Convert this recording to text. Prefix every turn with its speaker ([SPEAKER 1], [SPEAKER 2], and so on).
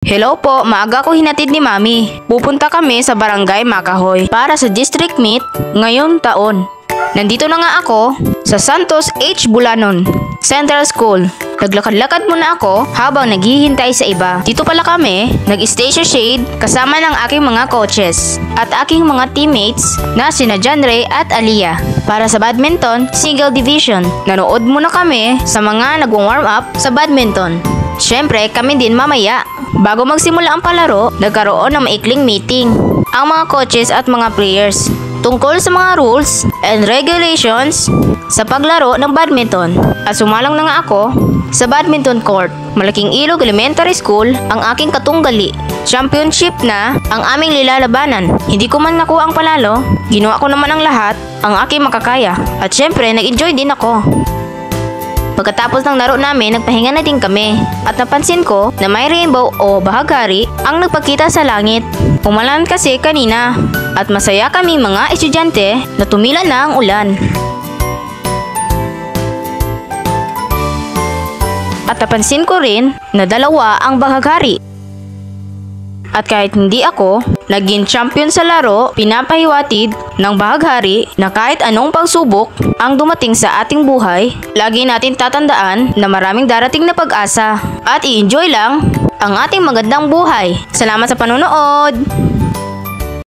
[SPEAKER 1] Hello po, maaga ko hinatid ni Mami. Pupunta kami sa Barangay Makahoy para sa district meet ngayong taon. Nandito na nga ako sa Santos H. Bulanon Central School. Naglakad-lakad muna ako habang naghihintay sa iba. Dito pala kami, nag-station shade kasama ng aking mga coaches at aking mga teammates na sina John Ray at Aliyah. Para sa badminton, single division. Nanood muna kami sa mga nag-warm up sa badminton. Siyempre, kami din mamaya. Bago magsimula ang palaro, nagkaroon ng maikling meeting ang mga coaches at mga players tungkol sa mga rules and regulations sa paglaro ng badminton. At sumalang na nga ako sa badminton court. Malaking Ilog Elementary School ang aking katunggali. Championship na ang aming nilalabanan. Hindi ko man nakuha ang panalo, ginawa ko naman ang lahat ang aking makakaya. At syempre, nag-enjoy din ako. Pagkatapos ng laro namin, nagpahinga na din kami at napansin ko na may rainbow o bahaghari ang nagpakita sa langit. Umulan kasi kanina at masaya kami mga estudyante na tumila na ang ulan. At napansin ko rin na dalawa ang bahaghari. At kahit hindi ako naging champion sa laro, pinapahiwatig ng bahaghari na kahit anong pagsubok ang dumating sa ating buhay, lagi natin tatandaan na maraming darating na pag-asa at i-enjoy lang ang ating magandang buhay. Salamat sa panonood!